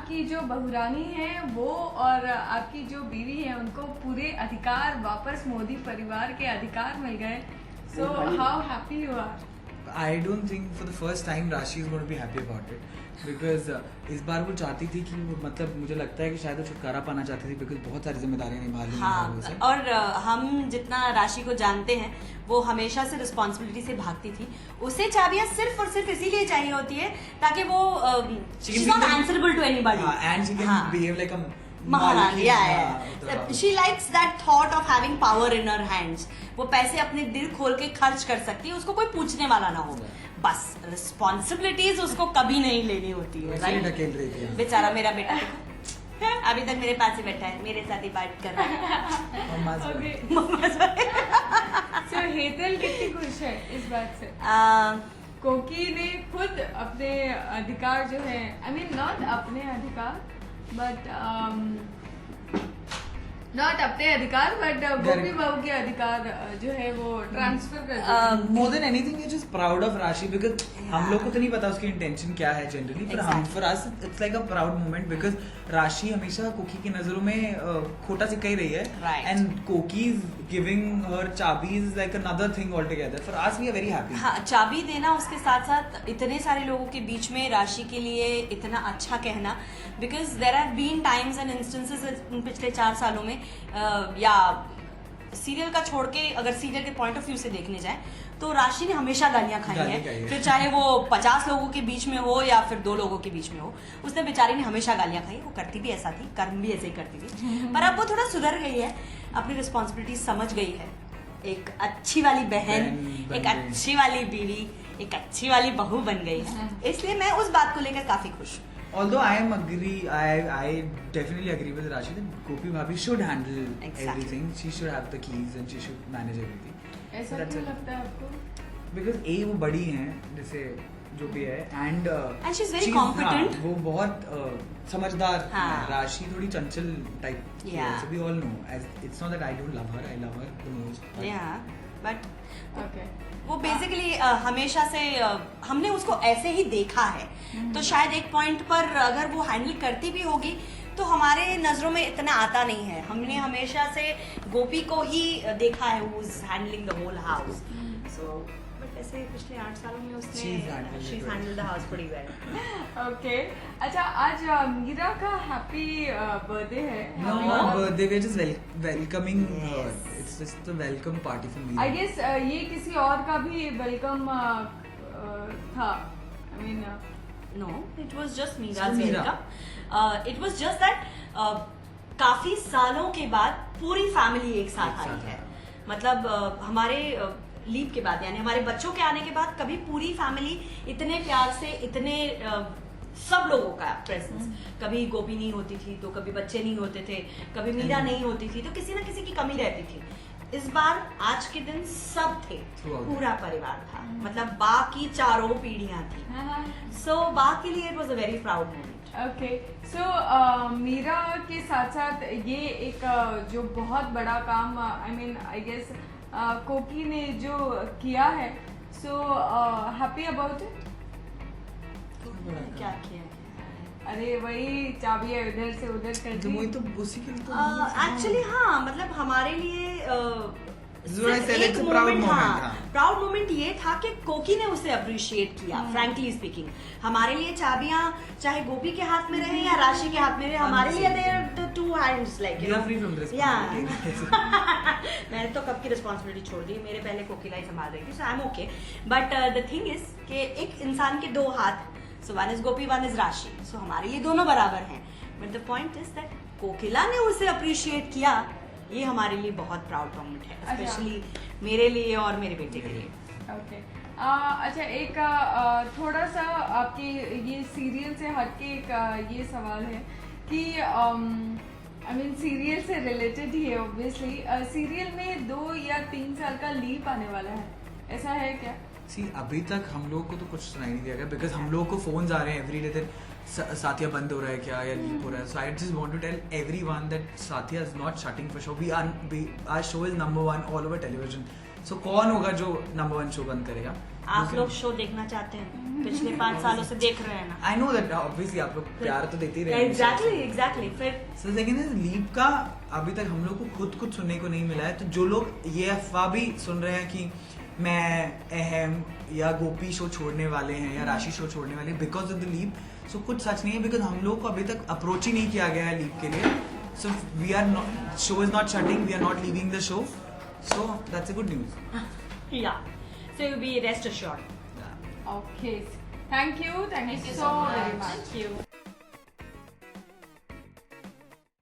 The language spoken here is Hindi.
आपकी जो बहुरानी है वो और आपकी जो बीवी है उनको पूरे अधिकार वापस मोदी परिवार के अधिकार मिल गए. So how happy you are? I don't think for the first time Rashi is going to be happy about it because इस बार वो चाहती थी कि मतलब मुझे लगता है कि शायद वो छुटकारा पाना चाहती थी because बहुत सारी जिम्मेदारियां निभा ली. हाँ, और हम जितना राशि को जानते हैं वो हमेशा से रिस्पॉन्सिबिलिटी से भागती थी. उसे चाबियां सिर्फ और सिर्फ इसीलिए चाहिए होती है ताकि वो she's not answerable to anybody. And she can behave like a महारानी. She likes that thought of having power in her hands. वो पैसे अपने दिल खोल के खर्च कर सकती है, उसको कोई पूछने वाला ना हो. बस रिस्पॉन्सिबिलिटीज उसको कभी नहीं लेनी होती है. राइट. बेचारा मेरा बेटा अभी तक मेरे पास ही बैठा है, मेरे साथ ही बात कर रहा है. So हेतल कितनी खुश है इस बात से? कोकी ने खुद अपने अधिकार जो है, I mean not अपने अधिकार बट नॉट अपने अधिकार बट गोपी बहू के अधिकार जो है वो ट्रांसफर कर दिया. More than anything you just proud of राशि बिकॉज हम लोग को तो नहीं पता उसकी इंटेंशन क्या है जनरली, पर हम for us it's like a proud moment because राशि हमेशा कोकी की नजरों में खोटा सिक्का ही रही है एंड कोकी इज गिविंग हर चाबी is like another thing all together. For us we are very happy. हाँ, चाबी देना उसके साथ साथ इतने सारे लोगों के बीच में राशि के लिए इतना अच्छा कहना because there have been times and instances पिछले 4 सालों में या सीरियल का छोड़ के अगर सीरियल के पॉइंट ऑफ व्यू से देखने जाए तो राशि ने हमेशा गालियां खाई है. फिर चाहे वो 50 लोगों के बीच में हो या फिर 2 लोगों के बीच में हो, उसने बेचारी ने हमेशा गालियां खाई. वो करती भी ऐसा थी, कर्म भी ऐसे ही करती थी, पर अब वो थोड़ा सुधर गई है, अपनी रिस्पॉन्सिबिलिटी समझ गई है. एक अच्छी वाली बहन, एक अच्छी वाली बीवी, एक अच्छी वाली बहू बन गई है. इसलिए मैं उस बात को लेकर काफी खुश हूँ. Although I definitely agree with Rashi that Gopi Bhabhi should handle everything. She should have the keys and she should manage everything. ऐसा क्यों लगता है आपको? Because वो बड़ी हैं जैसे जो भी है and she's very competent. वो बहुत समझदार है. राशि थोड़ी चंचल टाइप की है. So we all know. It's not that I don't love her. I love her the most. Yeah, but okay. वो बेसिकली हमेशा से हमने उसको ऐसे ही देखा है. तो शायद एक पॉइंट पर अगर वो हैंडल करती भी होगी तो हमारे नजरों में इतना आता नहीं है. हमने हमेशा से गोपी को ही देखा है who is handling the whole house. So but ऐसे पिछले 8 सालों में उसने she handled the house pretty well. Okay. अच्छा, आज मीरा का हैप्पी बर्थडे है. No birthday, we're just welcoming her. It's just a welcome party for Meera. I guess ये किसी और का भी वेलकम था. I mean no, it was just Meera's welcome. It was just that काफी सालों के बाद पूरी फैमिली एक साथ आई है. मतलब हमारे लीव के बाद यानी हमारे बच्चों के आने के बाद कभी पूरी फैमिली इतने प्यार से इतने सब लोगों का प्रेजेंस. कभी गोपी नहीं होती थी तो कभी बच्चे नहीं होते थे, कभी मीरा नहीं होती थी तो किसी ना किसी की कमी रहती थी. इस बार आज के दिन सब थे, पूरा परिवार था. मतलब बा की 4 पीढ़ियां थी. सो बा के लिए it was a very proud moment. Okay. So Meera के साथ साथ ये एक जो बहुत बड़ा काम आई मीन आई गेस कोकी ने जो किया है, सो हैप्पी अबाउट इट. क्या किया? अरे वही चाबी है उधर से उधर कर दी. वही तो उसी के लिए एक्चुअली हाँ, मतलब हमारे लिए एक प्राउड मोमेंट ये था कि कोकी ने उसे अप्रिशिएट किया. फ्रैंकली स्पीकिंग हमारे लिए चाबियां चाहे गोपी के हाथ में रहे या राशि के हाथ में रहे, हमारे लिए they are the 2 hands like you know. मैंने तो कब की रिस्पॉन्सिबिलिटी छोड़ दी, मेरे पहले कोकिला ही संभाल रही थी. So I am okay. But the thing is कि एक इंसान के 2 हाथ, so one is Gopi one is Rashi. So हमारे लिए दोनों बराबर हैं. But the point is that Kokila ने उसे अप्रिशिएट किया. ये हमारे लिए बहुत प्राउड मोमेंट है, स्पेशली मेरे लिए और मेरे बेटे के लिए. ओके. अच्छा, एक थोड़ा सा आपके ये सीरियल से हटके एक ये सवाल है कि आई मीन सीरियल से रिलेटेड ही है ऑब्वियसली. सीरियल में 2 या 3 साल का लीप आने वाला है, ऐसा है क्या? अभी तक हम लोग को तो कुछ सुनाई नहीं दिया गया बिकॉज हम लोग को फोन्स आ रहे हैं एवरी डे साथिया बंद हो रहा है क्या या लीप हो रहा है. So I just want to tell everyone that Saathiya is not shutting for show. Our show is number 1 all over television. So कौन होगा जो नंबर 1 शो बंद करेगा? आप लोग शो देखना चाहते हैं, पिछले 5 सालों से देख रहे हैं ना। आई नो दैट ऑब्वियसली आप लोग प्यार तो देते ही रहे एग्जैक्टली फिर सो सेकंड इज लीप का अभी तक हम लोग को खुद कुछ सुनने को नहीं मिला है। तो जो लोग ये अफवाह भी सुन रहे हैं कि मैं अहम या गोपी शो छोड़ने वाले हैं या राशि शो छोड़ने वाले हैं बिकॉज ऑफ द लीप, सो कुछ सच नहीं है, बिकॉज हम लोग को अभी तक अप्रोच ही नहीं किया गया है लीप के लिए। So we are not, show is not shutting, we are not leaving the show, so that's a good news. Yeah so be rest assured. Okay. Thank you so very much. Thank you.